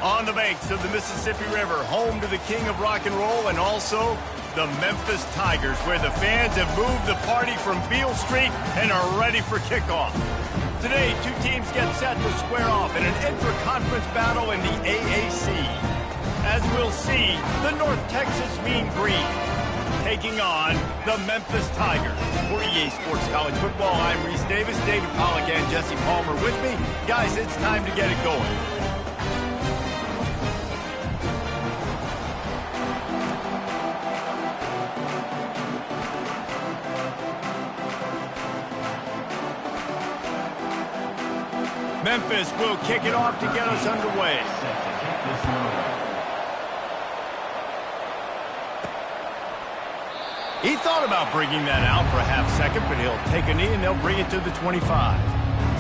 On the banks of the Mississippi River, home to the king of rock and roll and also the Memphis Tigers, where the fans have moved the party from Beale Street and are ready for kickoff. Today, two teams get set to square off in an intra-conference battle in the AAC. As we'll see, the North Texas Mean Green taking on the Memphis Tigers. For EA Sports College Football, I'm Reese Davis, David Pollack, and Jesse Palmer with me. Guys, it's time to get it going. Memphis will kick it off to get us underway. He thought about bringing that out for a half second, but he'll take a knee and they'll bring it to the 25.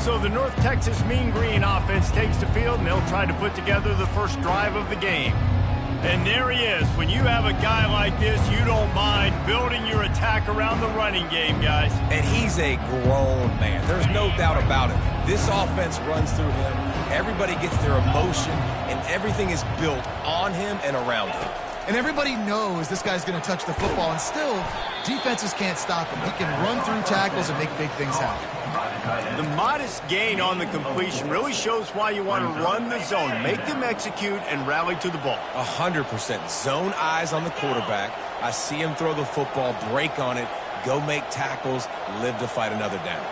So the North Texas Mean Green offense takes the field and they'll try to put together the first drive of the game. And there he is. When you have a guy like this, you don't mind building your attack around the running game, guys. And he's a grown man. There's no doubt about it. This offense runs through him. Everybody gets their emotion, and everything is built on him and around him. And everybody knows this guy's going to touch the football, and still, defenses can't stop him. He can run through tackles and make big things happen. The modest gain on the completion really shows why you want to run the zone. Make them execute and rally to the ball. 100%. Zone eyes on the quarterback. I see him throw the football, break on it, go make tackles, live to fight another down.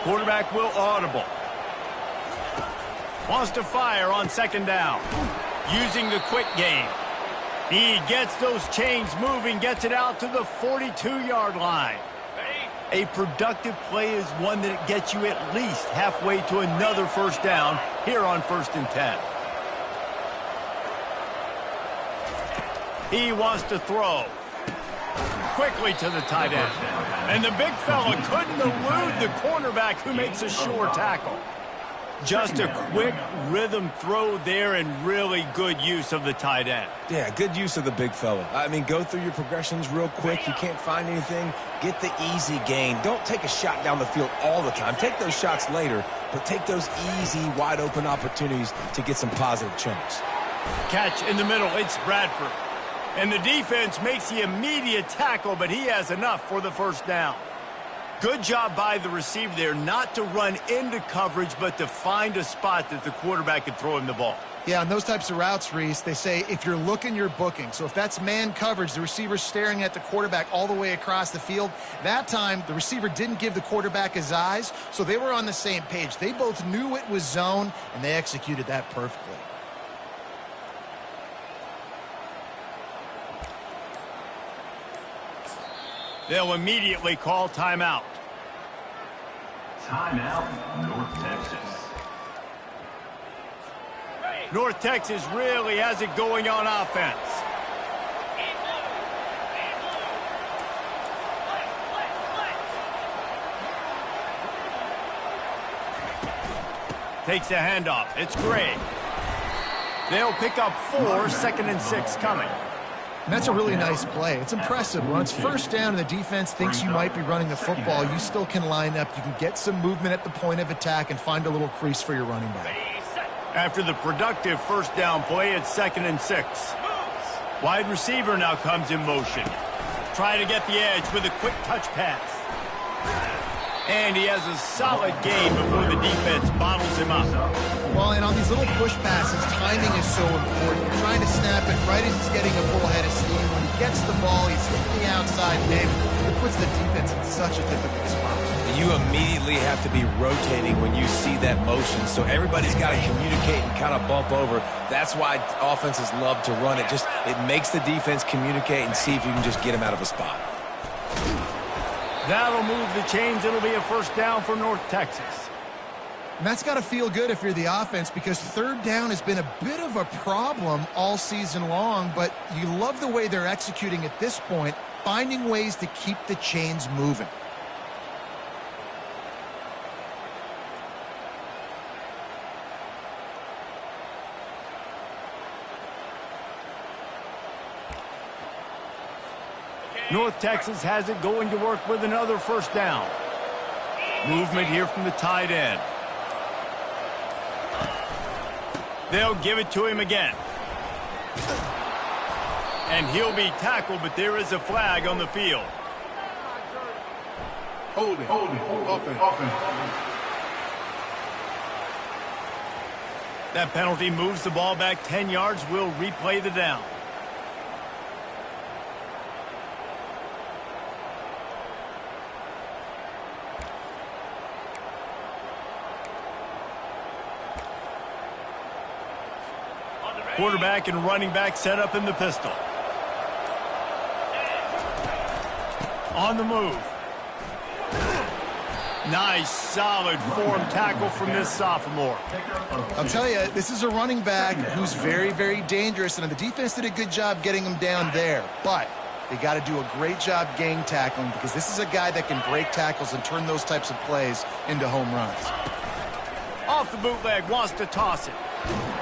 Quarterback will audible. Wants to fire on second down. Using the quick game. He gets those chains moving, gets it out to the 42-yard line. A productive play is one that gets you at least halfway to another first down here on 1st and 10. He wants to throw. Quickly to the tight end. And the big fella couldn't elude the cornerback who makes a sure tackle. Just a quick rhythm throw there and really good use of the tight end. Yeah, good use of the big fella. I mean, go through your progressions real quick. You can't find anything. Get the easy gain. Don't take a shot down the field all the time. Take those shots later, but take those easy, wide-open opportunities to get some positive chunks. Catch in the middle. It's Bradford. And the defense makes the immediate tackle, but he has enough for the first down. Good job by the receiver there not to run into coverage, but to find a spot that the quarterback can throw him the ball. Yeah, on those types of routes, Reese, they say if you're looking, you're booking. So if that's man coverage, the receiver's staring at the quarterback all the way across the field. That time, the receiver didn't give the quarterback his eyes, so they were on the same page. They both knew it was zone, and they executed that perfectly. They'll immediately call timeout. Timeout, North Texas. North Texas really has it going on offense. Takes the handoff. It's Gray. They'll pick up 4, 2nd and 6 coming. And that's a really nice play. It's impressive. When it's first down and the defense thinks you might be running the football, you still can line up. You can get some movement at the point of attack and find a little crease for your running back. After the productive first down play, it's 2nd and 6. Wide receiver now comes in motion. Trying to get the edge with a quick touch pass. And he has a solid gain before the defense bottles him up. Well, and on these little push passes, timing is so important. You're trying to snap it right as he's getting a full head of steam. When he gets the ball, he's hitting the outside big. It puts the defense in such a difficult spot. You immediately have to be rotating when you see that motion, so everybody's got to communicate and kind of bump over. That's why offenses love to run it. It makes the defense communicate and see if you can just get him out of a spot. That'll move the chains. It'll be a first down for North Texas. And that's got to feel good if you're the offense, because 3rd down has been a bit of a problem all season long, but you love the way they're executing at this point, finding ways to keep the chains moving. North Texas has it going to work with another first down. Movement here from the tight end. They'll give it to him again. And he'll be tackled, but there is a flag on the field. Hold it. Offense. That penalty moves the ball back 10 yards. We'll replay the down. Quarterback and running back set up in the pistol. On the move. Nice, solid form tackle from this sophomore. I'll tell you, this is a running back who's very, very dangerous, and the defense did a good job getting him down there. But they got to do a great job gang tackling, because this is a guy that can break tackles and turn those types of plays into home runs. Off the bootleg, wants to toss it.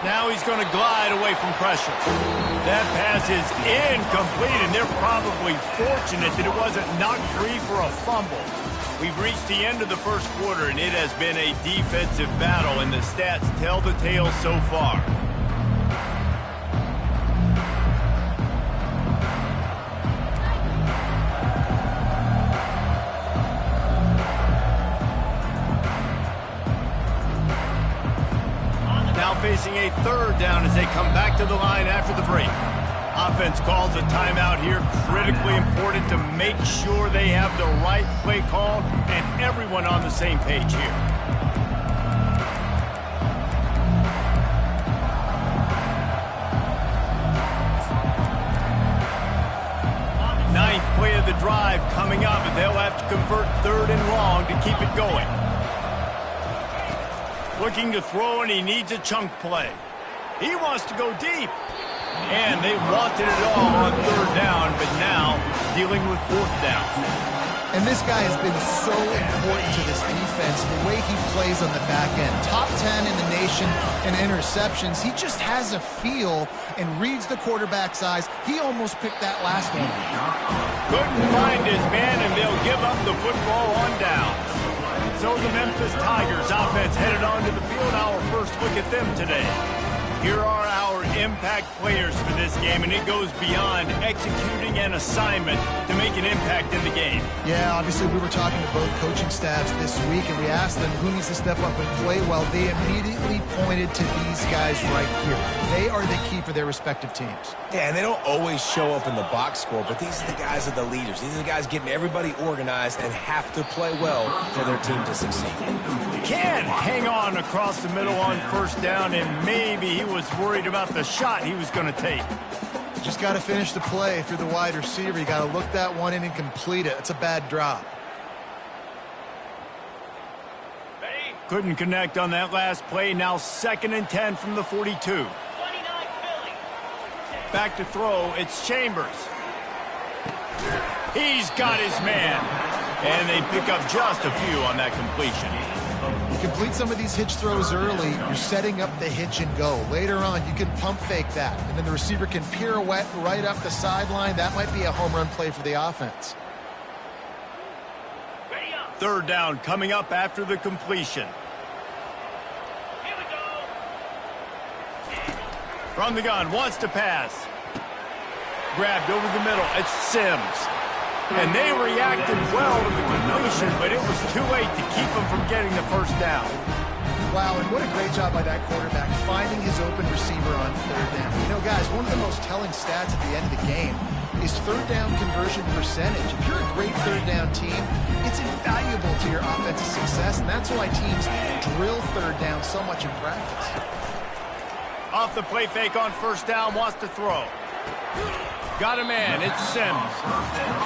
Now he's going to glide away from pressure. That pass is incomplete, and they're probably fortunate that it wasn't knocked free for a fumble. We've reached the end of the first quarter, and it has been a defensive battle, and the stats tell the tale so far. Now facing a third down as they come back to the line after the break. Offense calls a timeout here. Critically important to make sure they have the right play call and everyone on the same page here. Ninth play of the drive coming up, and they'll have to convert 3rd and long to keep it going. Looking to throw, and he needs a chunk play. He wants to go deep. And they wanted it all on 3rd down, but now dealing with 4th down. And this guy has been so important to this defense, the way he plays on the back end. Top 10 in the nation in interceptions. He just has a feel and reads the quarterback's eyes. He almost picked that last one. Couldn't find his man, and they'll give up the football on downs. So the Memphis Tigers offense headed onto the field. Our first look at them today. Here are our impact players for this game, and it goes beyond executing an assignment to make an impact in the game. Yeah, obviously we were talking to both coaching staffs this week, and we asked them who needs to step up and play well. They immediately pointed to these guys right here. They are the key for their respective teams. Yeah, and they don't always show up in the box score, but these are the guys that are the leaders. These are the guys getting everybody organized and have to play well for their team to succeed. Can hang on across the middle on 1st down, and maybe he was worried about the shot he was going to take. Just got to finish the play if you're the wide receiver. You got to look that one in and complete it. It's a bad drop. Couldn't connect on that last play. Now 2nd and 10 from the 42. Back to throw. It's Chambers. He's got his man. And they pick up just a few on that completion. You complete some of these hitch throws early, you're setting up the hitch and go. Later on, you can pump fake that, and then the receiver can pirouette right up the sideline. That might be a home run play for the offense. 3rd down coming up after the completion. From the gun, wants to pass. Grabbed over the middle. It's Sims. And they reacted well to the completion, but it was too late to keep them from getting the 1st down. Wow, and what a great job by that quarterback finding his open receiver on 3rd down. You know, guys, one of the most telling stats at the end of the game is 3rd down conversion percentage. If you're a great 3rd down team, it's invaluable to your offensive success, and that's why teams drill 3rd down so much in practice. Off the play fake on 1st down, wants to throw. Got a man, it's Sims.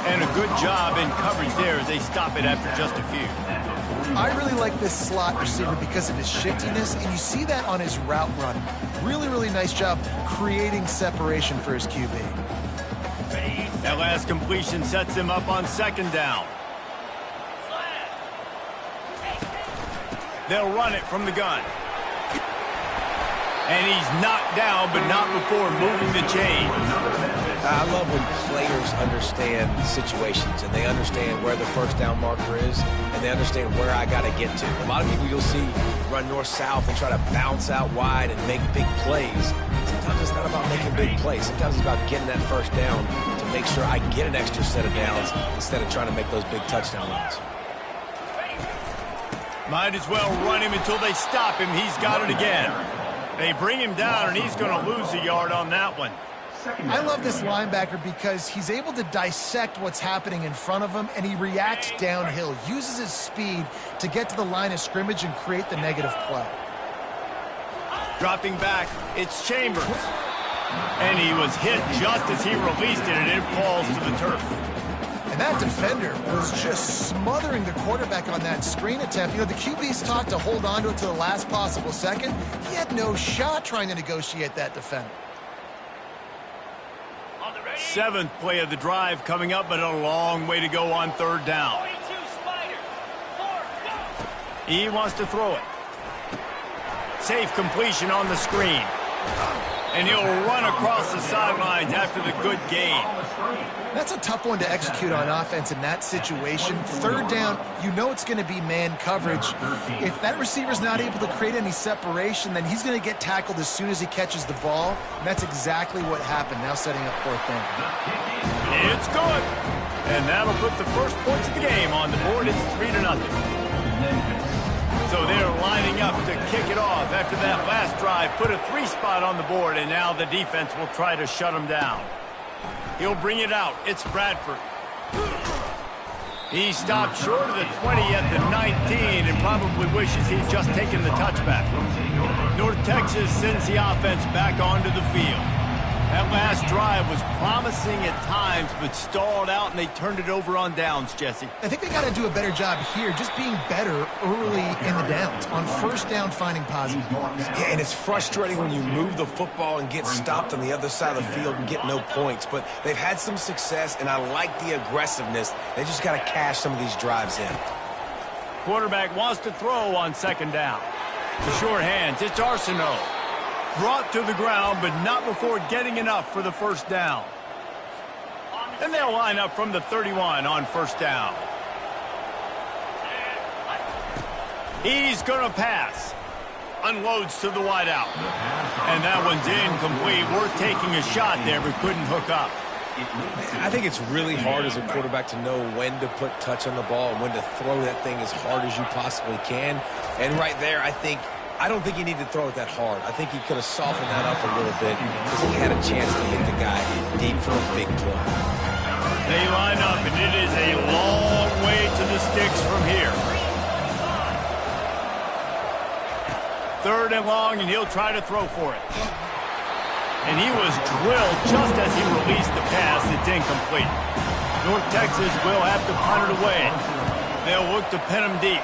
And a good job in coverage there as they stop it after just a few. I really like this slot receiver because of his shiftiness, and you see that on his route run. Really, really nice job creating separation for his QB. That last completion sets him up on 2nd down. They'll run it from the gun. And he's knocked down, but not before moving the chain. I love when players understand situations and they understand where the first down marker is and they understand where I got to get to. A lot of people you'll see run north-south and try to bounce out wide and make big plays. Sometimes it's not about making big plays. Sometimes it's about getting that first down to make sure I get an extra set of downs instead of trying to make those big touchdown runs. Might as well run him until they stop him. He's got it again. They bring him down, and he's going to lose a yard on that one. I love this linebacker because he's able to dissect what's happening in front of him, and he reacts downhill, uses his speed to get to the line of scrimmage and create the negative play. Dropping back, it's Chambers. And he was hit just as he released it, and it falls to the turf. And that defender was just smothering the quarterback on that screen attempt. You know, the QB's taught to hold on to it to the last possible second. He had no shot trying to negotiate that defender. Seventh play of the drive coming up, but a long way to go on third down. He wants to throw it. Safe completion on the screen. And he'll run across the sidelines after the good gain. That's a tough one to execute on offense in that situation. Third down, you know it's going to be man coverage. If that receiver's not able to create any separation, then he's going to get tackled as soon as he catches the ball. And that's exactly what happened, now setting up fourth down. It's good. And that'll put the first points of the game on the board. It's 3-0. So they're lining up to kick it off after that last drive. Put a 3 spot on the board, and now the defense will try to shut them down. He'll bring it out. It's Bradford. He stopped short of the 20 at the 19 and probably wishes he'd just taken the touchback. North Texas sends the offense back onto the field. That last drive was promising at times, but stalled out, and they turned it over on downs, Jesse. I think they got to do a better job here, just being better early in the downs. On first down, finding positive yards. Yeah, and it's frustrating when you move the football and get stopped on the other side of the field and get no points. But they've had some success, and I like the aggressiveness. They just got to cash some of these drives in. Quarterback wants to throw on second down. The short hands, it's Arsenault. Brought to the ground, but not before getting enough for the first down. And they'll line up from the 31 on first down. He's going to pass. Unloads to the wideout. And that one's incomplete. Worth taking a shot there, but couldn't hook up. I think it's really hard as a quarterback to know when to put touch on the ball and when to throw that thing as hard as you possibly can. And right there, I don't think he needed to throw it that hard. I think he could have softened that up a little bit because he had a chance to hit the guy deep for a big play. They line up, and it is a long way to the sticks from here. Third and long, and he'll try to throw for it. And he was drilled just as he released the pass. It's incomplete. North Texas will have to punt it away. They'll look to pin him deep.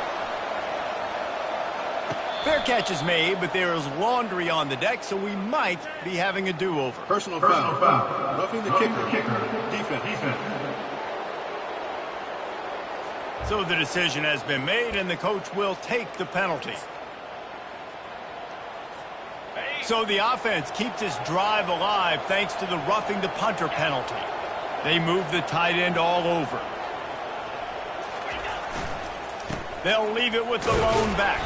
Fair catch is made, but there is laundry on the deck, so we might be having a do-over. Personal foul. Roughing the kicker. Defense. So the decision has been made, and the coach will take the penalty. So the offense keeps this drive alive thanks to the roughing the punter penalty. They move the tight end all over. They'll leave it with the lone back.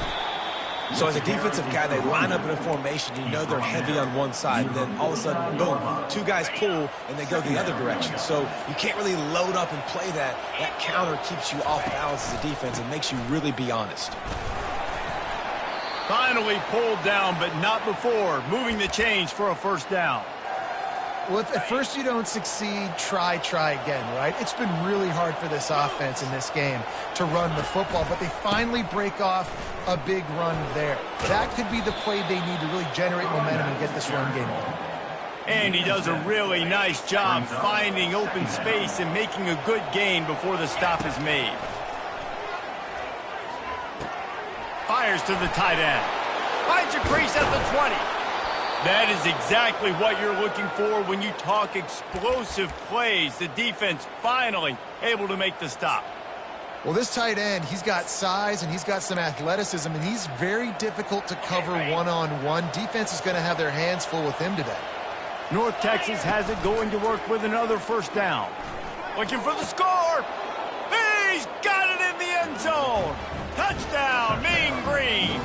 So as a defensive guy, they line up in a formation. You know they're heavy on one side, and then all of a sudden, boom, 2 guys pull, and they go the other direction. So you can't really load up and play that. That counter keeps you off balance as a defense and makes you really be honest. Finally pulled down, but not before. Moving the chains for a first down. Well, if at first you don't succeed, try again, right? It's been really hard for this offense in this game to run the football, but they finally break off a big run there. That could be the play they need to really generate momentum and get this run game on. And he does a really nice job finding open space and making a good gain before the stop is made. Fires to the tight end. Finds a crease at the 20. That is exactly what you're looking for when you talk explosive plays. The defense finally able to make the stop. Well, this tight end, he's got size and he's got some athleticism, and he's very difficult to cover one-on-one. Defense is going to have their hands full with him today. North Texas has it going to work with another first down. Looking for the score. He's got it in the end zone. Touchdown, Mean Green.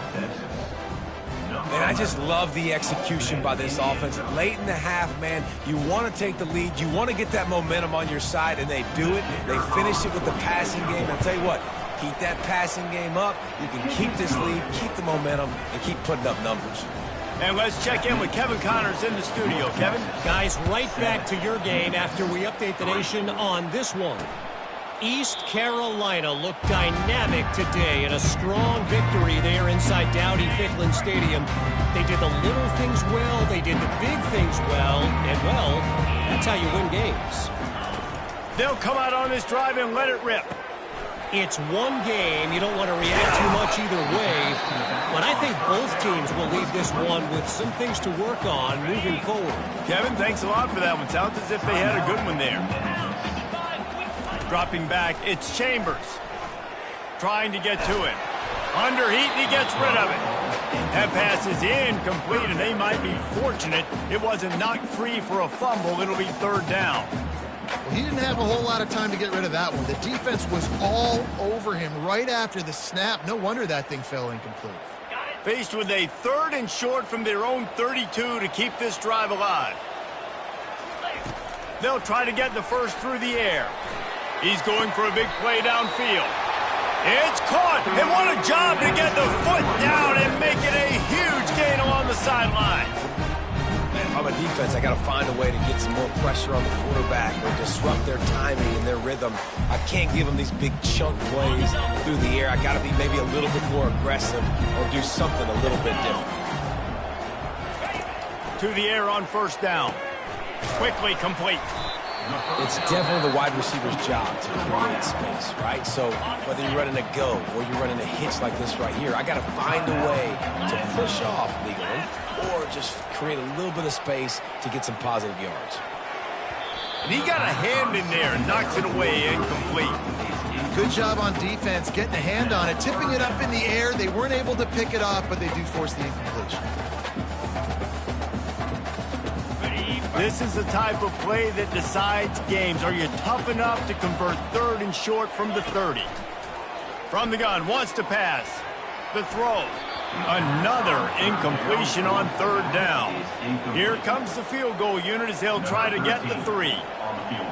And I just love the execution by this offense. Late in the half, man, you want to take the lead. You want to get that momentum on your side, and they do it. They finish it with the passing game. I'll tell you what, keep that passing game up. You can keep this lead, keep the momentum, and keep putting up numbers. And let's check in with Kevin Connors in the studio. Kevin? Guys, right back to your game after we update the nation on this one. East Carolina looked dynamic today in a strong victory there inside Dowdy-Ficklin Stadium. They did the little things well, they did the big things well, and well, that's how you win games. They'll come out on this drive and let it rip. It's one game, you don't want to react too much either way, but I think both teams will leave this one with some things to work on moving forward. Kevin, thanks a lot for that one. Sounds as if they had a good one there. Dropping back, it's Chambers. Trying to get to it. Under heat, and he gets rid of it. That pass is incomplete, and they might be fortunate it wasn't knocked free for a fumble. It'll be third down. Well, he didn't have a whole lot of time to get rid of that one. The defense was all over him right after the snap. No wonder that thing fell incomplete. Faced with a third and short from their own 32 to keep this drive alive. They'll try to get the first through the air. He's going for a big play downfield. It's caught, and what a job to get the foot down and make it a huge gain along the sideline. Man, if I'm a defense, I got to find a way to get some more pressure on the quarterback or disrupt their timing and their rhythm. I can't give them these big chunk plays through the air. I got to be maybe a little bit more aggressive or do something a little bit different. To the air on first down. Quickly complete. It's definitely the wide receiver's job to create space, right? So whether you're running a go or you're running a hitch like this right here, I got to find a way to push off legally or just create a little bit of space to get some positive yards. And he got a hand in there and knocks it away incomplete. Good job on defense getting a hand on it, tipping it up in the air. They weren't able to pick it off, but they do force the incompletion. This is the type of play that decides games. Are you tough enough to convert third and short from the 30? From the gun, wants to pass. The throw. Another incompletion on third down. Here comes the field goal unit as they'll try to get the 3.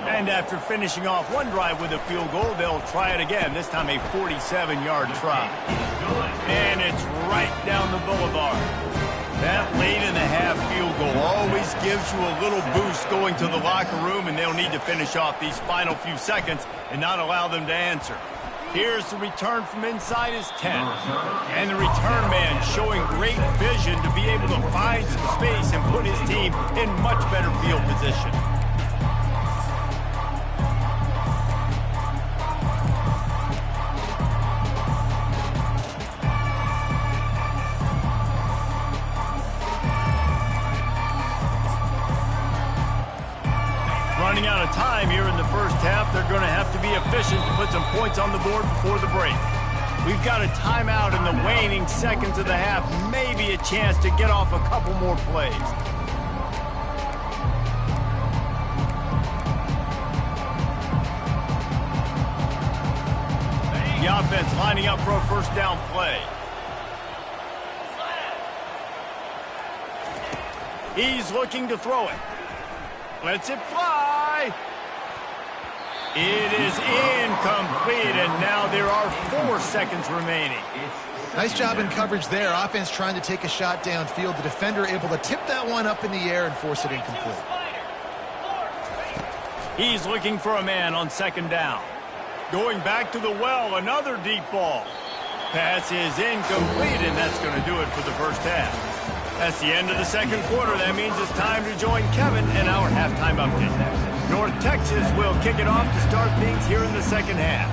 And after finishing off one drive with a field goal, they'll try it again, this time a 47-yard try. And it's right down the boulevard. That late in the half field goal always gives you a little boost going to the locker room, and they'll need to finish off these final few seconds and not allow them to answer. Here's the return from inside his 10. And the return man showing great vision to be able to find some space and put his team in much better field position. Running out of time here in the first half. They're going to have to be efficient to put some points on the board before the break. We've got a timeout in the waning seconds of the half. Maybe a chance to get off a couple more plays. The offense lining up for a first down play. He's looking to throw it. Lets it fly. It is incomplete, and now there are 4 seconds remaining. Nice job in coverage there. Offense trying to take a shot downfield. The defender able to tip that one up in the air and force it incomplete. He's looking for a man on second down. Going back to the well, another deep ball. Pass is incomplete, and that's going to do it for the first half. That's the end of the second quarter. That means it's time to join Kevin in our halftime update. North Texas will kick it off to start things here in the second half.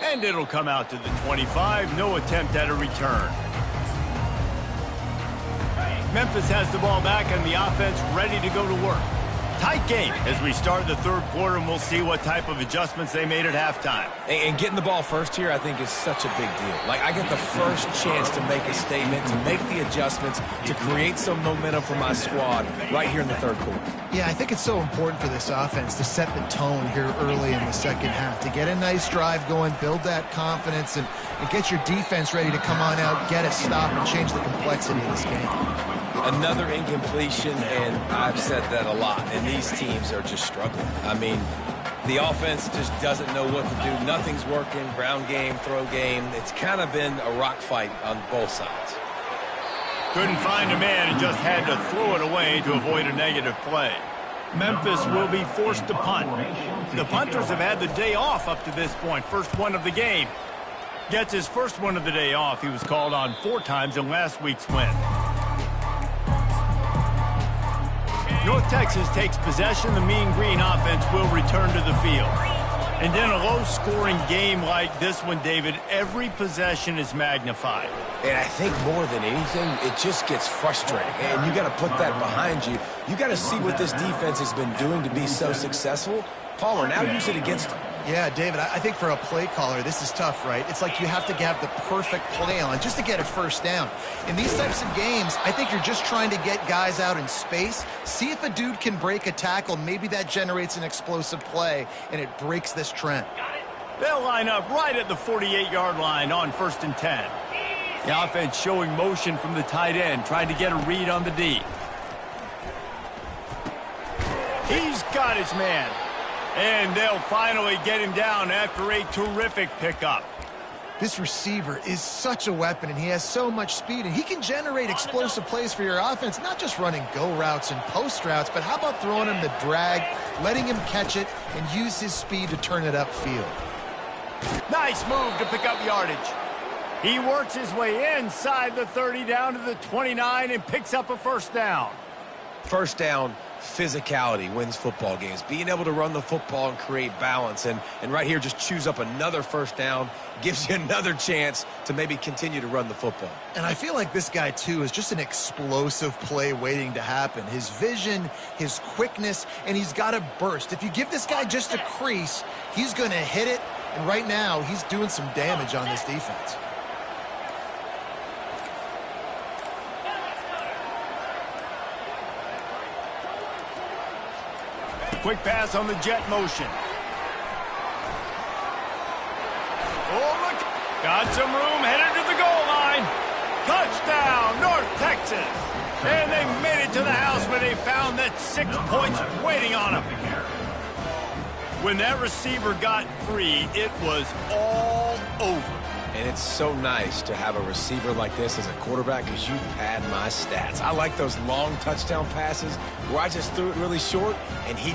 And it'll come out to the 25. No attempt at a return. Memphis has the ball back and the offense ready to go to work. Tight game as we start the third quarter, and we'll see what type of adjustments they made at halftime. And getting the ball first here, I think, is such a big deal. Like, I get the first chance to make a statement, to make the adjustments, to create some momentum for my squad right here in the third quarter. Yeah, I think it's so important for this offense to set the tone here early in the second half, to get a nice drive going, build that confidence, and get your defense ready to come on out, get a stop, and change the complexity of this game. Another incompletion, and I've said that a lot, and these teams are just struggling. I mean, the offense just doesn't know what to do. Nothing's working, ground game, throw game. It's kind of been a rock fight on both sides. Couldn't find a man and just had to throw it away to avoid a negative play. Memphis will be forced to punt. The punters have had the day off up to this point, first one of the game. Gets his first one of the day off. He was called on 4 times in last week's win. North Texas takes possession. The Mean Green offense will return to the field. And in a low-scoring game like this one, David, every possession is magnified. And I think more than anything, it just gets frustrating. And you got to put that behind you. You got to see what this defense has been doing to be so successful. Palmer, now use it against them. Yeah, David, I think for a play caller, this is tough, right? It's like you have to have the perfect play on just to get a first down. In these types of games, I think you're just trying to get guys out in space, see if a dude can break a tackle. Maybe that generates an explosive play, and it breaks this trend. They'll line up right at the 48-yard line on 1st and 10. The offense showing motion from the tight end, trying to get a read on the D. He's got his man. And they'll finally get him down after a terrific pickup. This receiver is such a weapon, and he has so much speed, and he can generate explosive plays for your offense, not just running go routes and post routes, but how about throwing him the drag, letting him catch it, and use his speed to turn it upfield. Nice move to pick up yardage. He works his way inside the 30 down to the 29 and picks up a first down. First down, physicality wins football games. Being able to run the football and create balance. And right here, just choose up another first down, gives you another chance to maybe continue to run the football. And I feel like this guy, too, is just an explosive play waiting to happen. His vision, his quickness, and he's got a burst. If you give this guy just a crease, he's going to hit it. And right now, he's doing some damage on this defense. Quick pass on the jet motion. Oh, look. Got some room, headed to the goal line. Touchdown, North Texas. And they made it to the house where they found that 6 points waiting on them. When that receiver got free, it was all over. And it's so nice to have a receiver like this as a quarterback because you pad my stats. I like those long touchdown passes where I just threw it really short and he...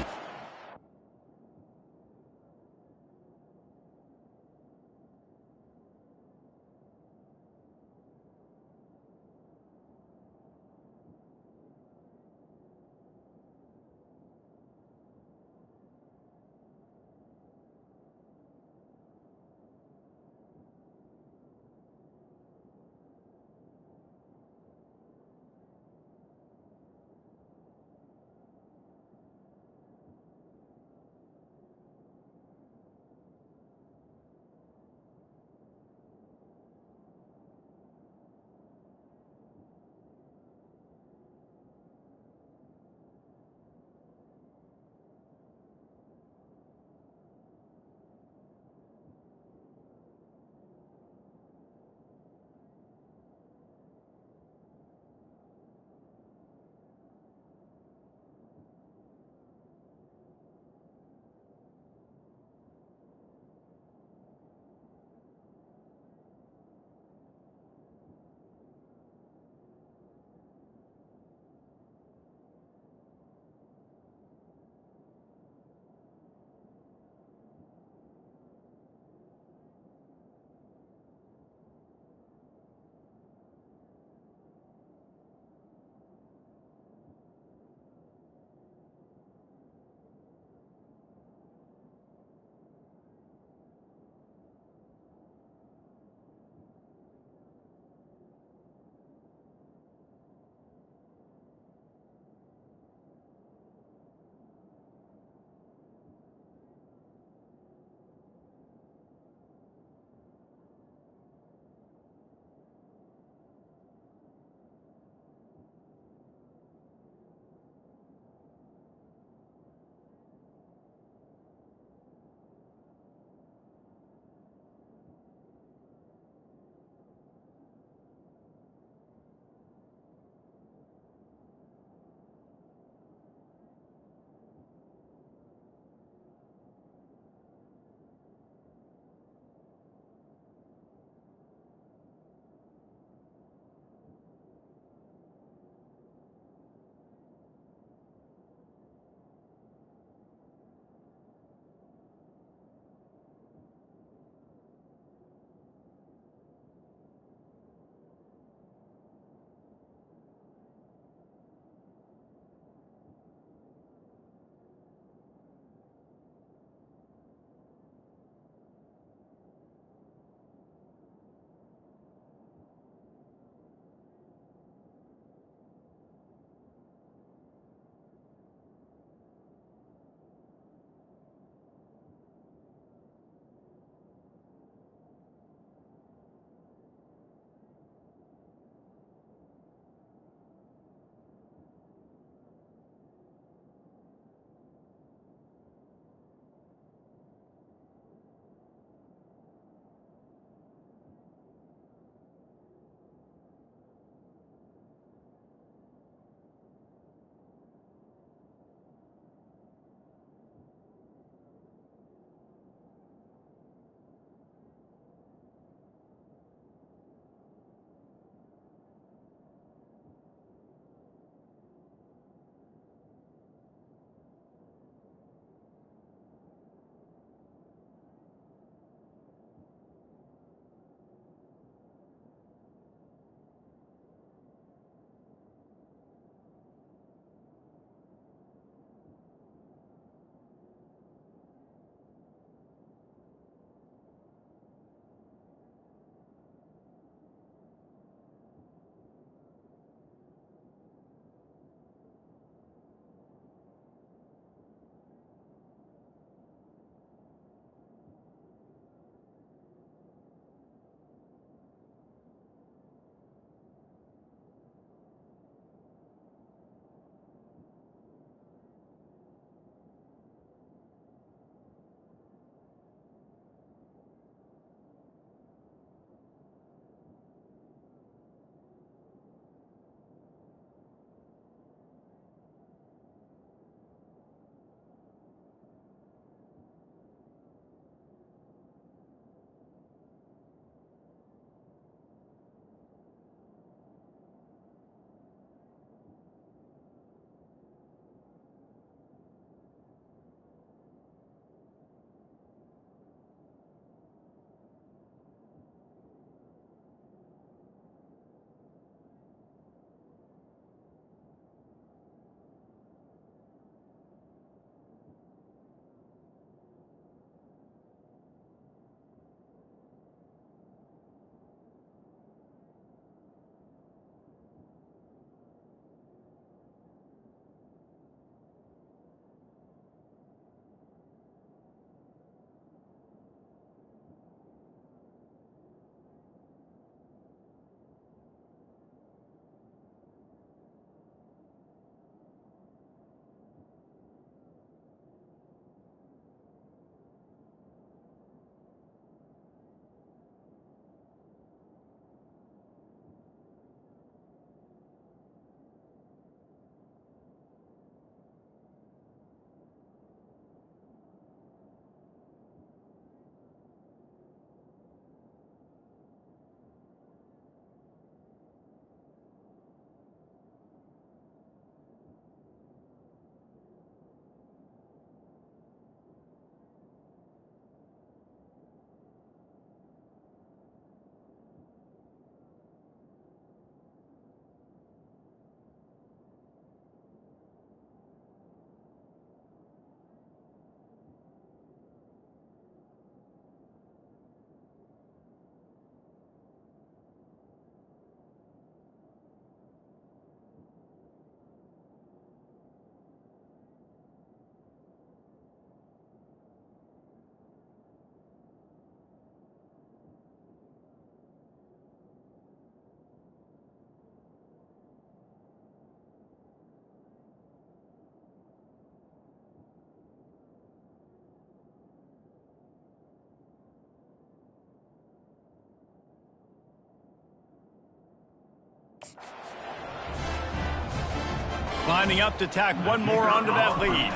Lining up to tack one more onto that lead.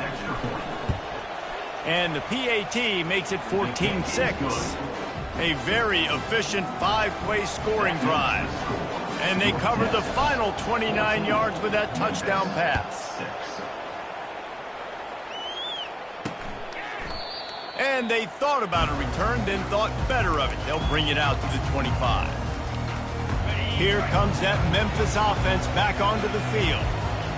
And the PAT makes it 14-6. A very efficient 5-play scoring drive. And they covered the final 29 yards with that touchdown pass. And they thought about a return, then thought better of it. They'll bring it out to the 25. Here comes that Memphis offense back onto the field.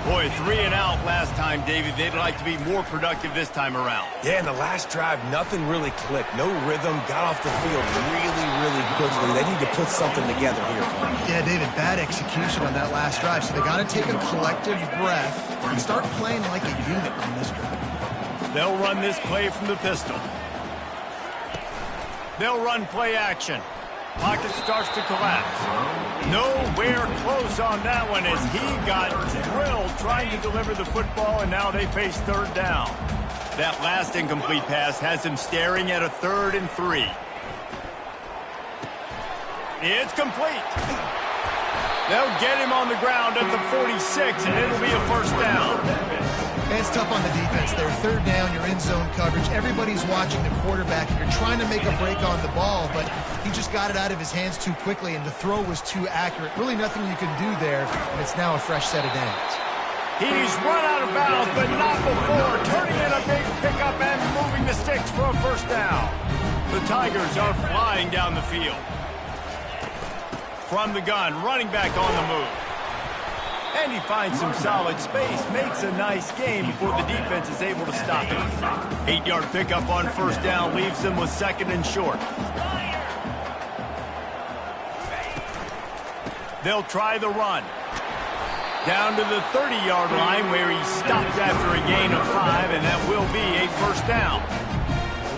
Boy, 3 and out last time, David. They'd like to be more productive this time around. Yeah, in the last drive, nothing really clicked. No rhythm, got off the field really quickly. They need to put something together here. Yeah, David, bad execution on that last drive. So they got to take a collective breath and start playing like a unit on this drive. They'll run this play from the pistol. They'll run play action. Pocket starts to collapse. Nowhere close on that one as he got drilled trying to deliver the football, and now they face third down. That last incomplete pass has him staring at a 3rd and 3. It's complete. They'll get him on the ground at the 46, and it'll be a first down. It's tough on the defense there. 3rd down, you're in zone coverage. Everybody's watching the quarterback. You're trying to make a break on the ball, but he just got it out of his hands too quickly, and the throw was too accurate. Really nothing you can do there, and it's now a fresh set of downs. He's run out of bounds, but not before. Turning in a big pickup and moving the sticks for a first down. The Tigers are flying down the field. From the gun, running back on the move. And he finds some solid space, makes a nice game before the defense is able to stop him. 8-yard pickup on first down leaves them with 2nd and short. They'll try the run. Down to the 30-yard line where he stopped after a gain of 5, and that will be a first down.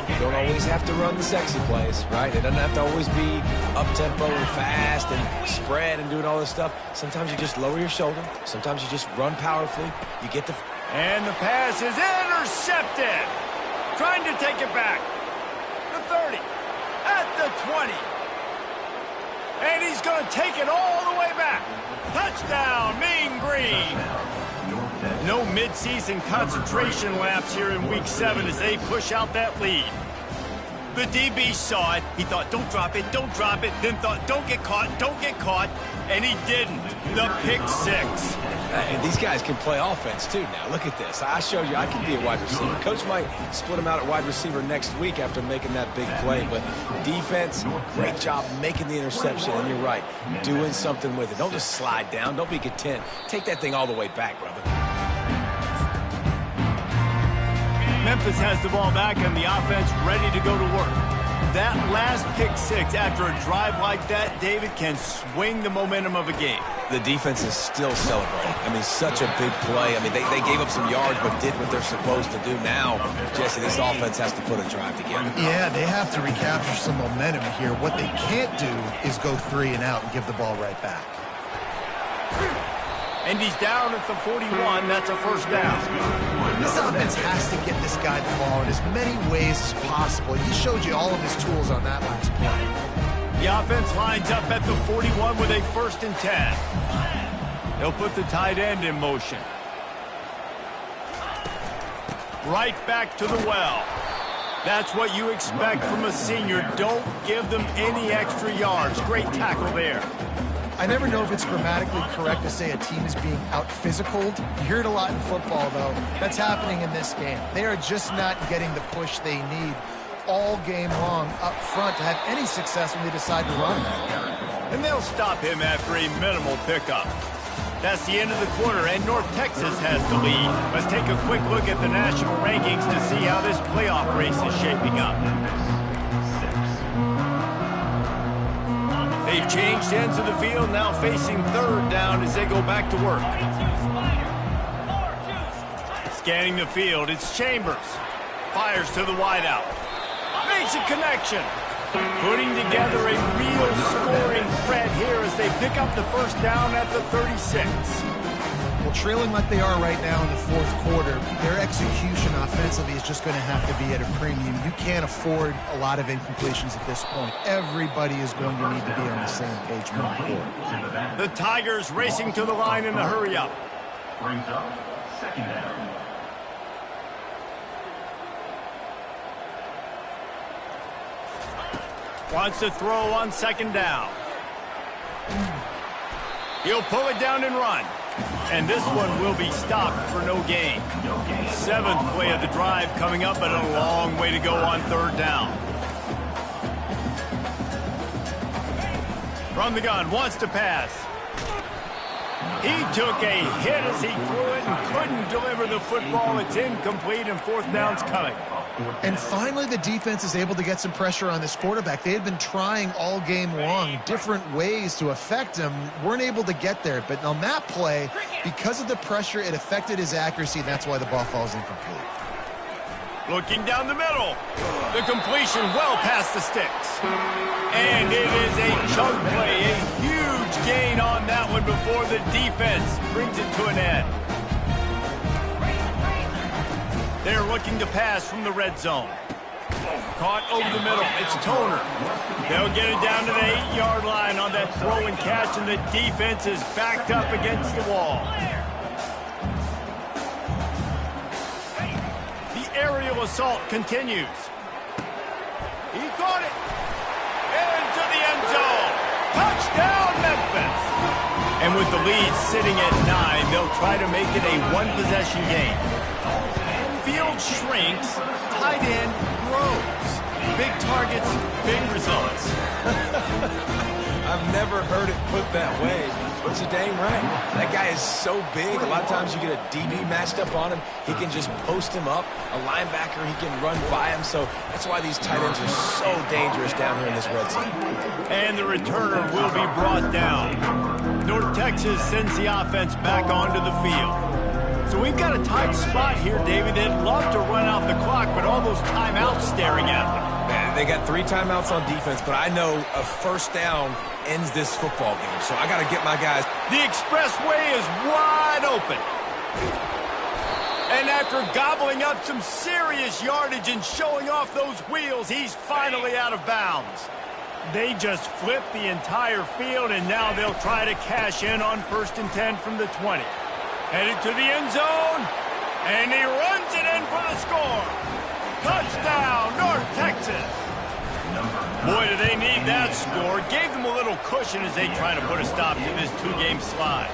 You don't always have to run the sexy plays, right? It doesn't have to always be up-tempo and fast and spread and doing all this stuff. Sometimes you just lower your shoulder. Sometimes you just run powerfully. You get the... And the pass is intercepted. Trying to take it back. The 30. At the 20. And he's going to take it all the way back. Touchdown, Mean Green. No midseason concentration laps here in Week 7 as they push out that lead. The DB saw it. He thought, don't drop it, then thought, don't get caught, and he didn't. The pick 6. And these guys can play offense, too, now. Look at this. I showed you I can be a wide receiver. Coach might split him out at wide receiver next week after making that big play, but defense, great job making the interception, and you're right, doing something with it. Don't just slide down. Don't be content. Take that thing all the way back, brother. Memphis has the ball back and the offense ready to go to work. That last pick 6 after a drive like that, David, can swing the momentum of a game. The defense is still celebrating. I mean, such a big play. I mean, they gave up some yards but did what they're supposed to do. Now, Jesse, this offense has to put a drive together. Yeah, they have to recapture some momentum here. What they can't do is go 3 and out and give the ball right back. And he's down at the 41. That's a first down. This offense has to get this guy the ball in as many ways as possible. He showed you all of his tools on that last play. The offense lines up at the 41 with a 1st and 10. They'll put the tight end in motion. Right back to the well. That's what you expect from a senior. Don't give them any extra yards. Great tackle there. I never know if it's grammatically correct to say a team is being out-physicaled. You hear it a lot in football, though. That's happening in this game. They are just not getting the push they need all game long up front to have any success when they decide to run. And they'll stop him after a minimal pickup. That's the end of the quarter, and North Texas has the lead. Let's take a quick look at the national rankings to see how this playoff race is shaping up. They've changed ends of the field, now facing 3rd down as they go back to work. Scanning the field, it's Chambers. Fires to the wideout. Makes a connection. Putting together a real scoring threat here as they pick up the first down at the 36. Well, trailing like they are right now in the fourth quarter, their execution offensively is just going to have to be at a premium. You can't afford a lot of incompletions at this point. Everybody is going to need to be on the same page moving forward. The Tigers racing to the line in a hurry-up. Brings up second down. Wants to throw on second down. He'll pull it down and run. And this one will be stopped for no gain. Seventh play of the drive coming up, but a long way to go on third down. From the gun, wants to pass. He took a hit as he threw it and couldn't deliver the football. It's incomplete, and fourth down's coming. And finally, the defense is able to get some pressure on this quarterback. They had been trying all game long different ways to affect him, weren't able to get there. But on that play, because of the pressure, it affected his accuracy, and that's why the ball falls incomplete. Looking down the middle. The completion well past the sticks. And it is a chunk play, a huge gain on that one before the defense brings it to an end. They're looking to pass from the red zone. Caught over the middle. It's Toner. They'll get it down to the 8-yard line on that throw and catch, and the defense is backed up against the wall. The aerial assault continues. He caught it. Into the end zone. Touchdown, Memphis. And with the lead sitting at 9, they'll try to make it a one-possession game. Field shrinks, tight end grows. Big targets, big results. I've never heard it put that way, but you're dang right. That guy is so big. A lot of times you get a DB matched up on him. He can just post him up. A linebacker, he can run by him. So that's why these tight ends are so dangerous down here in this red zone. And the returner will be brought down. North Texas sends the offense back onto the field. So we've got a tight spot here, David. They'd love to run out the clock, but all those timeouts staring at them. Man, they got 3 timeouts on defense, but I know a first down ends this football game. So I got to get my guys. The expressway is wide open. And after gobbling up some serious yardage and showing off those wheels, he's finally out of bounds. They just flipped the entire field, and now they'll try to cash in on 1st and 10 from the 20. Headed to the end zone, and he runs it in for the score. Touchdown, North Texas. Boy, do they need that score. Gave them a little cushion as they try to put a stop to this 2-game slide.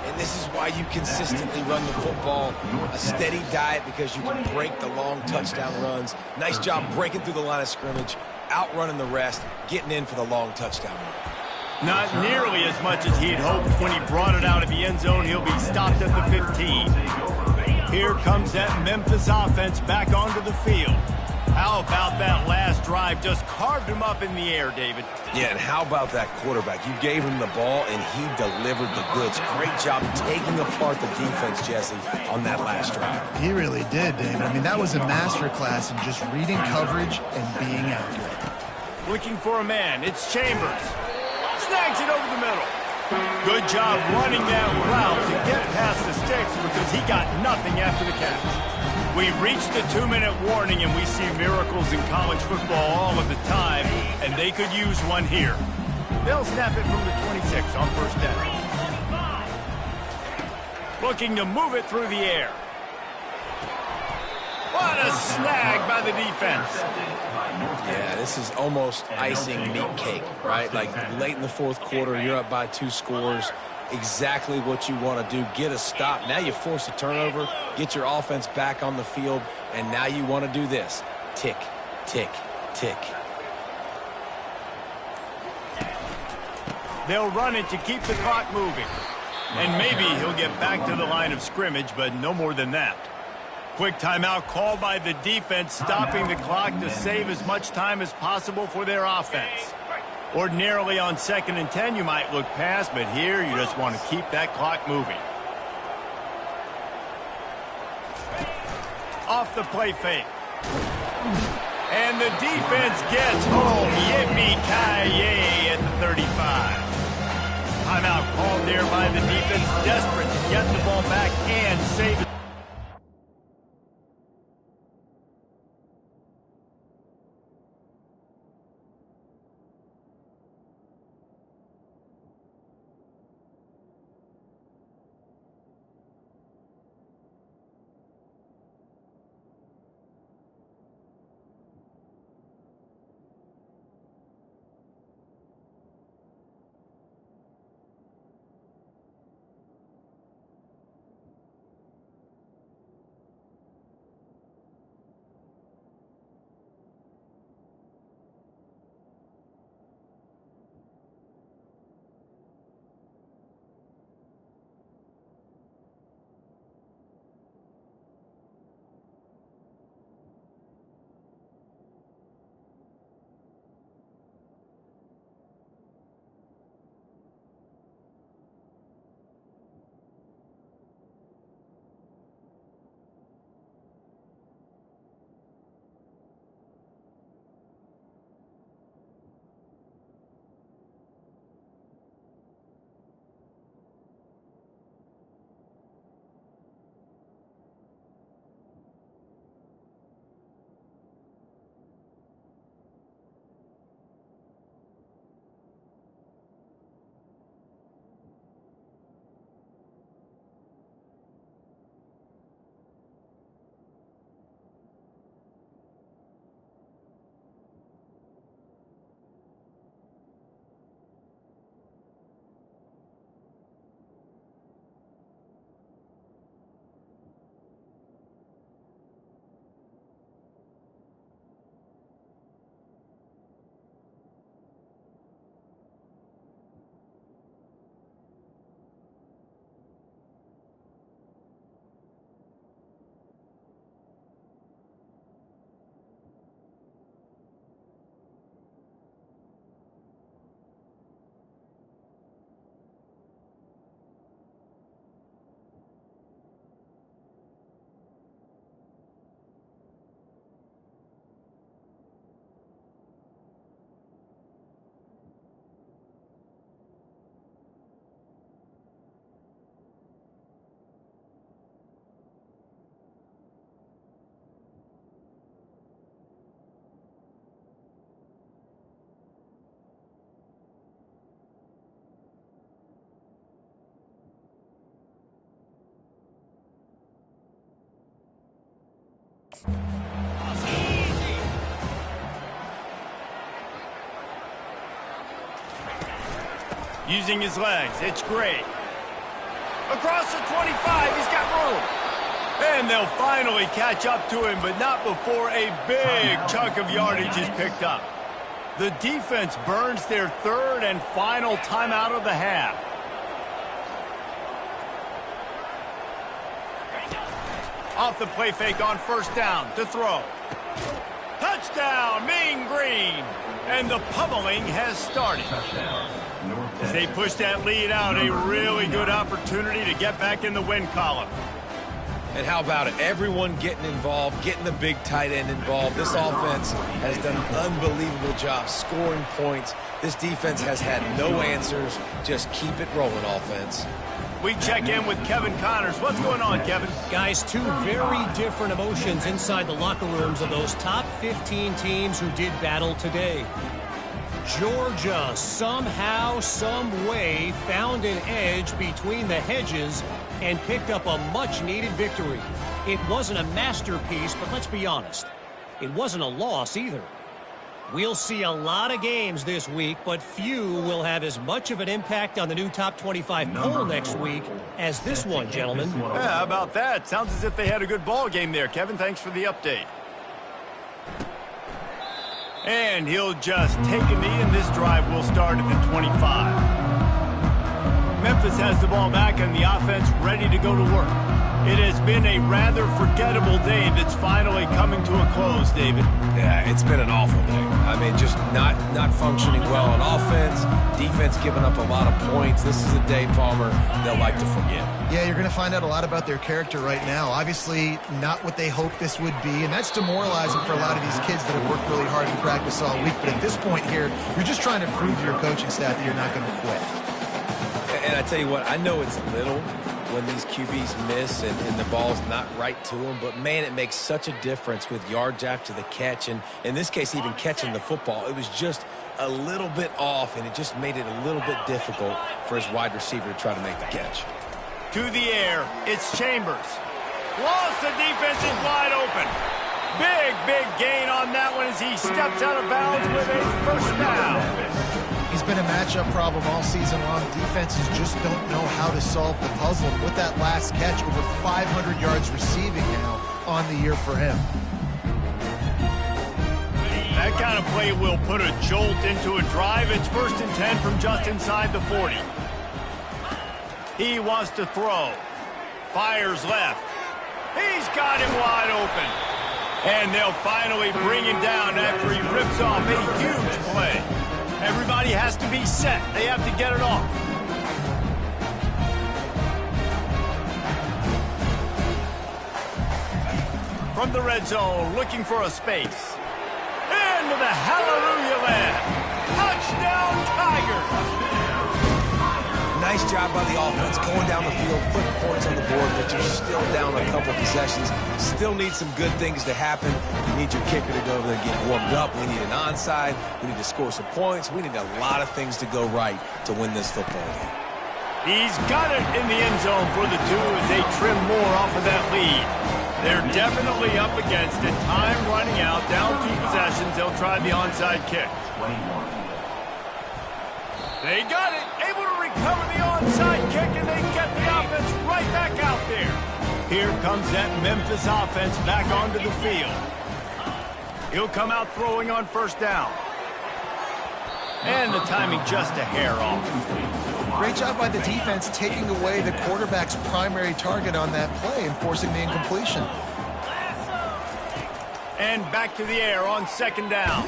And this is why you consistently run the football. A steady diet because you can break the long touchdown runs. Nice job breaking through the line of scrimmage, outrunning the rest, getting in for the long touchdown run. Not nearly as much as he'd hoped when he brought it out of the end zone. He'll be stopped at the 15. Here comes that Memphis offense back onto the field. How about that last drive? Just carved him up in the air, David. Yeah, and how about that quarterback? You gave him the ball, and he delivered the goods. Great job taking apart the defense, Jesse, on that last drive. He really did, David. I mean, that was a masterclass in just reading coverage and being accurate. Looking for a man. It's Chambers. Snags it over the middle. Good job running that route to get past the sticks because he got nothing after the catch. We've reached the 2-minute warning, and we see miracles in college football all of the time, and they could use one here. They'll snap it from the 26 on 1st down. Looking to move it through the air. What a snag by the defense. Yeah, this is almost icing meat cake, right? Like late in the fourth quarter, you're up by 2 scores. Exactly what you want to do. Get a stop. Now you force a turnover, get your offense back on the field, and now you want to do this. Tick, tick, tick. They'll run it to keep the clock moving. And maybe he'll get back to the line of scrimmage, but no more than that. Quick timeout called by the defense, stopping the clock to save as much time as possible for their offense. Ordinarily on 2nd and 10, you might look past, but here you just want to keep that clock moving. Off the play fake. And the defense gets home. Yippee-ki-yay at the 35. Timeout called there by the defense, desperate to get the ball back and save it. Using his legs, it's great. Across the 25, he's got room. And they'll finally catch up to him, but not before a big chunk of yardage is picked up. The defense burns their third and final timeout of the half. Off the play fake on first down to throw. Touchdown, Mean Green. And the pummeling has started. As they push that lead out, a really good opportunity to get back in the win column. And how about it? Everyone getting involved, getting the big tight end involved. This offense has done an unbelievable job scoring points. This defense has had no answers. Just keep it rolling, offense. We check in with Kevin Connors. What's going on, Kevin? Guys, two very different emotions inside the locker rooms of those top 15 teams who did battle today. Georgia, somehow, some way, found an edge between the hedges and picked up a much-needed victory. It wasn't a masterpiece, but let's be honest, it wasn't a loss either. We'll see a lot of games this week, but few will have as much of an impact on the new top 25 poll next week as this one, gentlemen. Yeah, how about that? Sounds as if they had a good ball game there. Kevin, thanks for the update. And he'll just take a knee, and this drive will start at the 25. Memphis has the ball back and the offense ready to go to work. It has been a rather forgettable day that's finally coming to a close, David. Yeah, it's been an awful day. I mean, just not functioning well on offense, defense giving up a lot of points. This is a day, Palmer, they'll like to forget. Yeah, you're going to find out a lot about their character right now. Obviously, not what they hoped this would be, and that's demoralizing for a lot of these kids that have worked really hard in practice all week. But at this point here, you're just trying to prove to your coaching staff that you're not going to quit. And I tell you what, I know it's little when these QBs miss and the ball's not right to them, but man, it makes such a difference with yards after the catch, and in this case, even catching the football. It was just a little bit off, and it just made it a little bit difficult for his wide receiver to try to make the catch. To the air, it's Chambers. Lost, the defense is wide open. Big gain on that one as he steps out of bounds with a first down. He's been a matchup problem all season long. Defenses just don't know how to solve the puzzle. With that last catch, over 500 yards receiving now on the year for him. That kind of play will put a jolt into a drive. It's 1st and 10 from just inside the 40. He wants to throw. Fires left. He's got him wide open. And they'll finally bring him down after he rips off a huge play. Everybody has to be set. They have to get it off. From the red zone, looking for a space. Into the hallelujah land. Touchdown, Tigers. Nice job by the offense going down the field, putting points on the board, but you're still down a couple possessions. Still need some good things to happen. You need your kicker to go over there and get warmed up. We need an onside. We need to score some points. We need a lot of things to go right to win this football game. He's got it in the end zone for the two as they trim more off of that lead. They're definitely up against it. Time running out, down 2 possessions. They'll try the onside kick. 21. They got it, able to recover the onside kick, and they get the offense right back out there. Here comes that Memphis offense back onto the field. He'll come out throwing on first down. And the timing just a hair off. Great job by the defense taking away the quarterback's primary target on that play and forcing the incompletion. And back to the air on second down.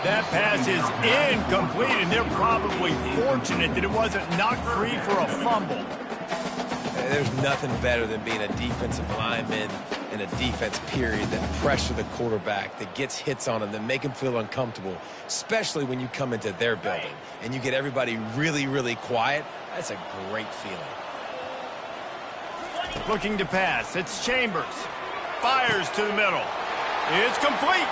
That pass is incomplete, and they're probably fortunate that it wasn't knocked free for a fumble. There's nothing better than being a defensive lineman in a defense period that pressure the quarterback, that gets hits on him, that make him feel uncomfortable, especially when you come into their building and you get everybody really quiet. That's a great feeling. Looking to pass, it's Chambers. Fires to the middle. It's complete.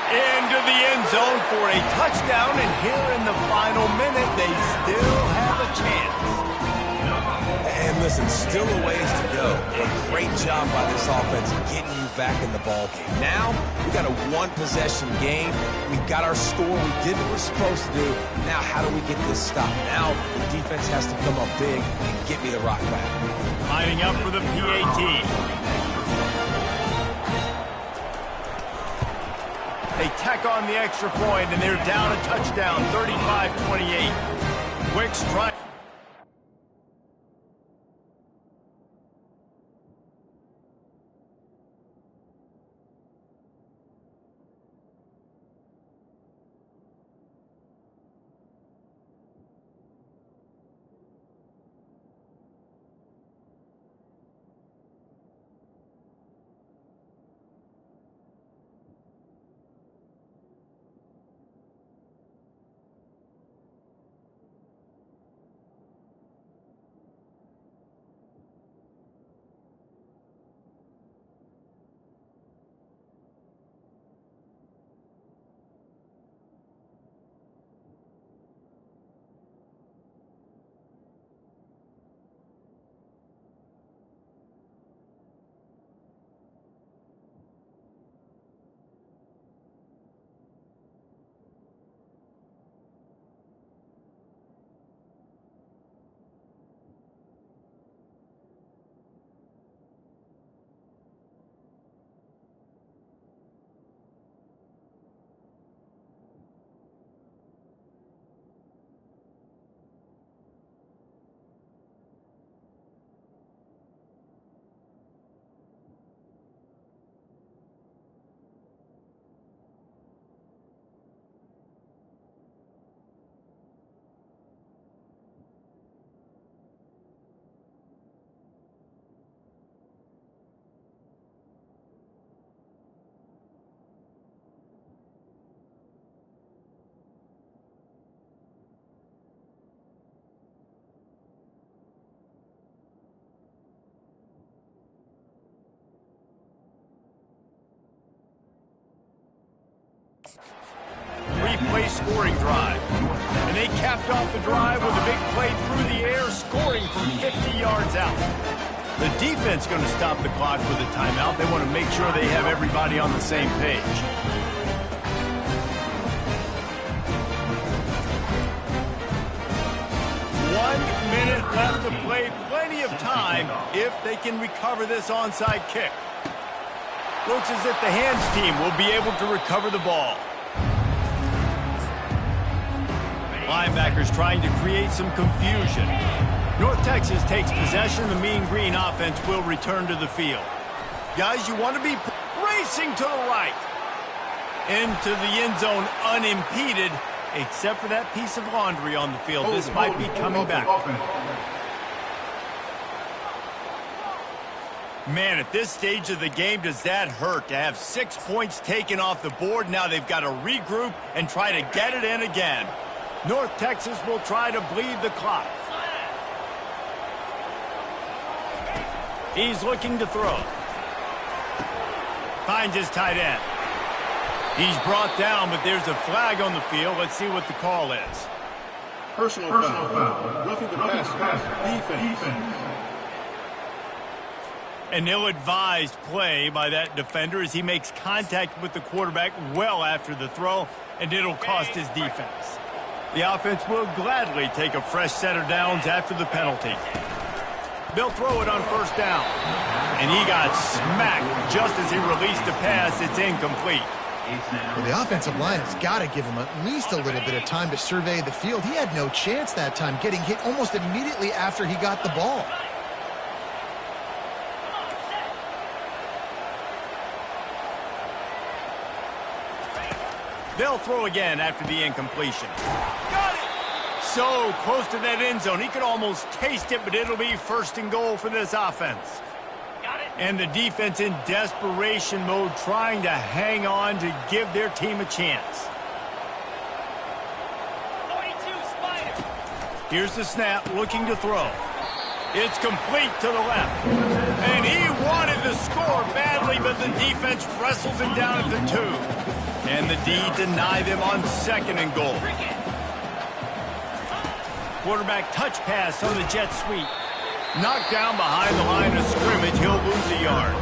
Into the end zone for a touchdown, and here in the final minute, they still have a chance. And listen, still a ways to go, but great job by this offense getting you back in the ball game. Now, we got a 1-possession game. We've got our score. We did what we're supposed to do. Now, how do we get this stopped? Now, the defense has to come up big and get me the rock back. Lining up for the PAT. They tack on the extra point, and they're down a touchdown, 35-28. Quick strike. play scoring drive. And they capped off the drive with a big play through the air, scoring from 50 yards out. The defense going to stop the clock with a timeout. They want to make sure they have everybody on the same page. One minute left to play. Plenty of time if they can recover this onside kick. Looks as if the hands team will be able to recover the ball. Linebackers trying to create some confusion. North Texas takes possession. The Mean Green offense will return to the field. Guys, you want to be racing to the right. Into the end zone unimpeded, except for that piece of laundry on the field. This might be coming back. Man, at this stage of the game, does that hurt to have 6 points taken off the board? Now they've got to regroup and try to get it in again. North Texas will try to bleed the clock. He's looking to throw. Finds his tight end. He's brought down, but there's a flag on the field. Let's see what the call is. Personal foul. Roughing the passer. Defense. An ill-advised play by that defender as he makes contact with the quarterback well after the throw, and it'll cost his defense. The offense will gladly take a fresh set of downs after the penalty. They'll throw it on first down. And he got smacked just as he released the pass. It's incomplete. Well, the offensive line has got to give him at least a little bit of time to survey the field. He had no chance that time, getting hit almost immediately after he got the ball. They'll throw again after the incompletion. Got it! So close to that end zone. He could almost taste it, but it'll be first and goal for this offense. And the defense in desperation mode, trying to hang on to give their team a chance. Here's the snap, looking to throw. It's complete to the left. And he wanted to score badly, but the defense wrestles him down at the 2. And the D deny them on second and goal. Quarterback touch pass on the jet sweep. Knocked down behind the line of scrimmage. He'll lose a yard.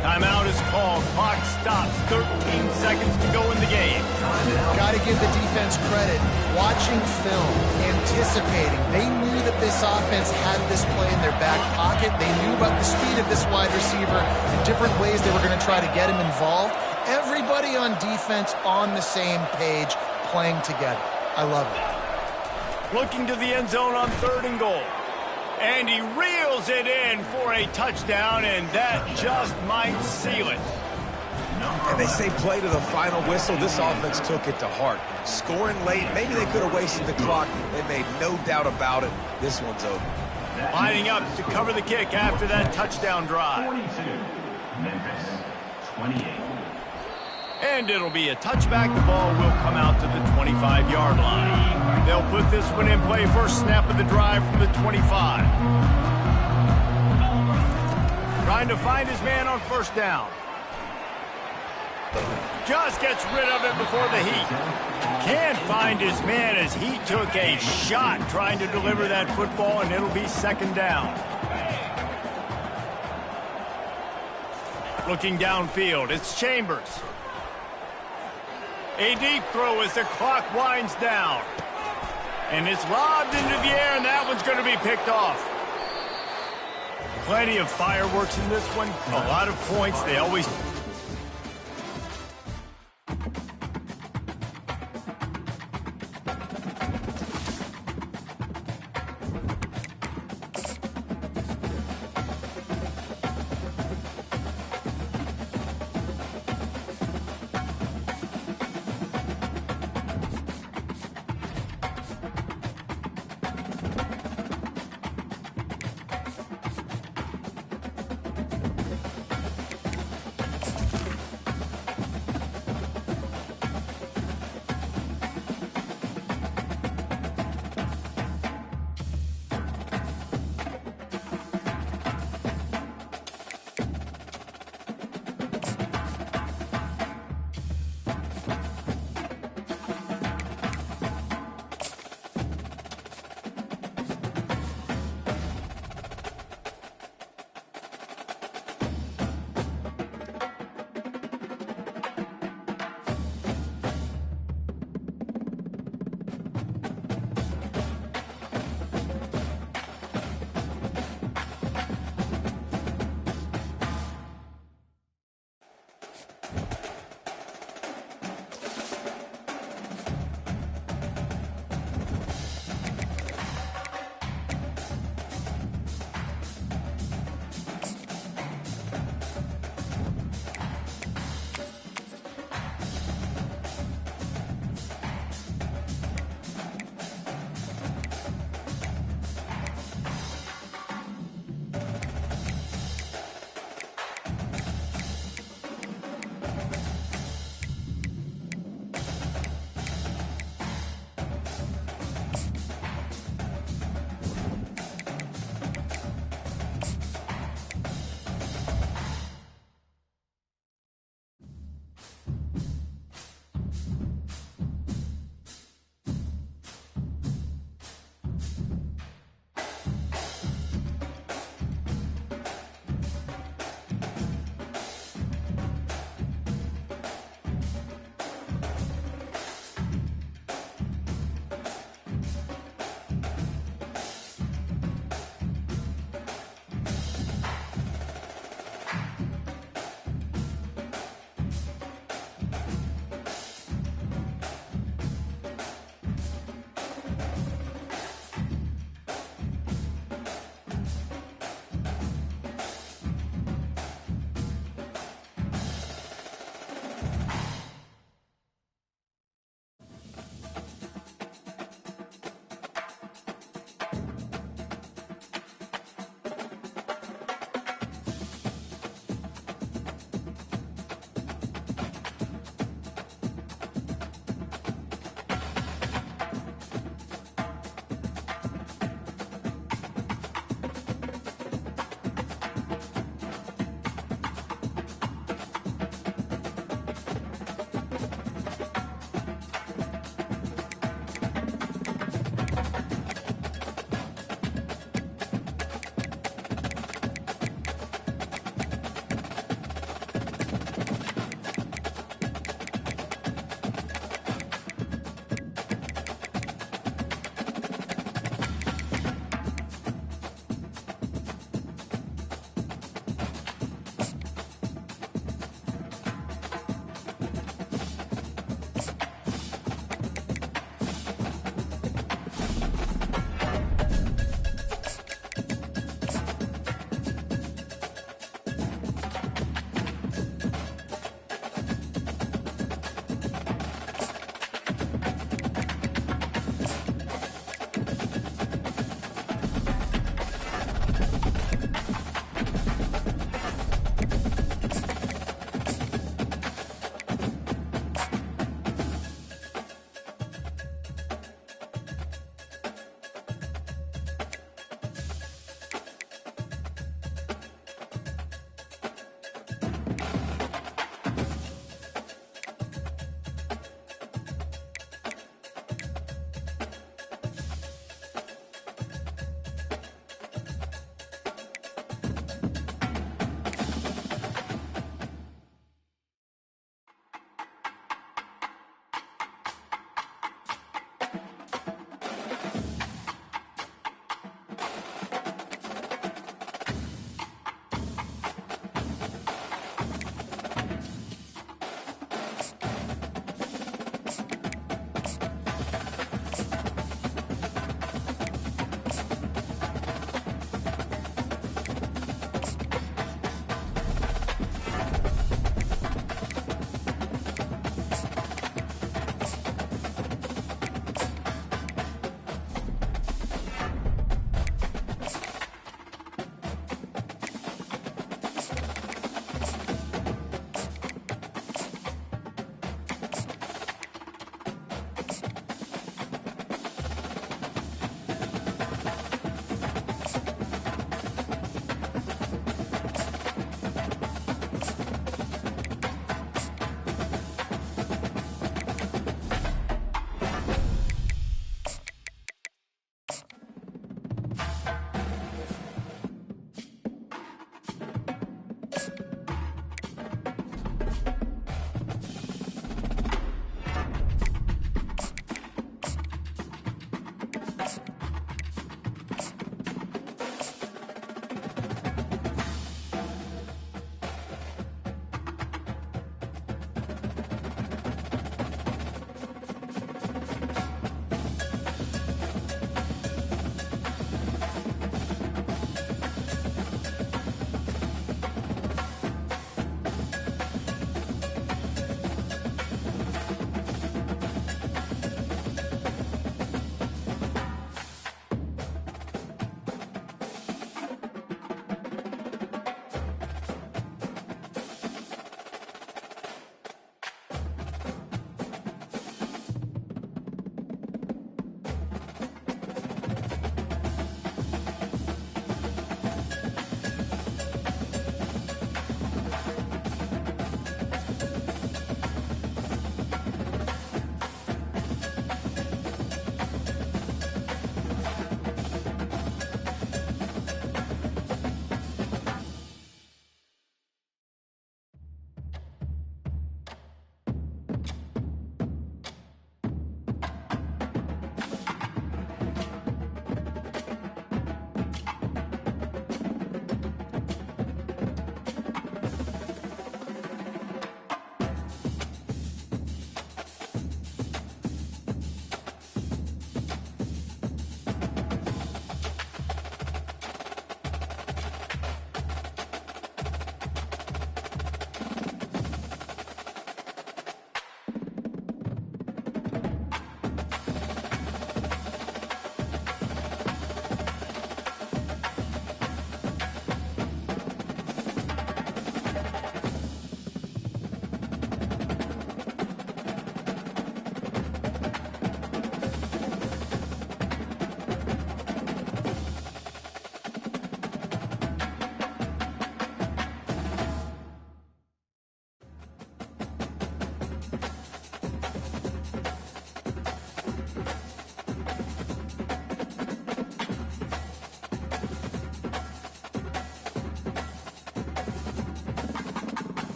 Timeout is called. Clock stops. 13 seconds to go in the game. Got to give the defense credit. Watching film, anticipating. They knew that this offense had this play in their back pocket. They knew about the speed of this wide receiver and different ways they were going to try to get him involved. Everybody on defense on the same page, playing together. I love it. Looking to the end zone on third and goal. And he reels it in for a touchdown, and that just might seal it. And they say play to the final whistle. This offense took it to heart. Scoring late, maybe they could have wasted the clock. They made no doubt about it. This one's over. Lining up to cover the kick after that touchdown drive. 42. Memphis, 28. And it'll be a touchback. The ball will come out to the 25-yard line. They'll put this one in play. First snap of the drive from the 25. Trying to find his man on first down. Just gets rid of it before the heat. Can't find his man as he took a shot trying to deliver that football, and it'll be second down. Looking downfield, it's Chambers. A deep throw as the clock winds down. And it's lobbed into the air, and that one's going to be picked off. Plenty of fireworks in this one. A lot of points. They always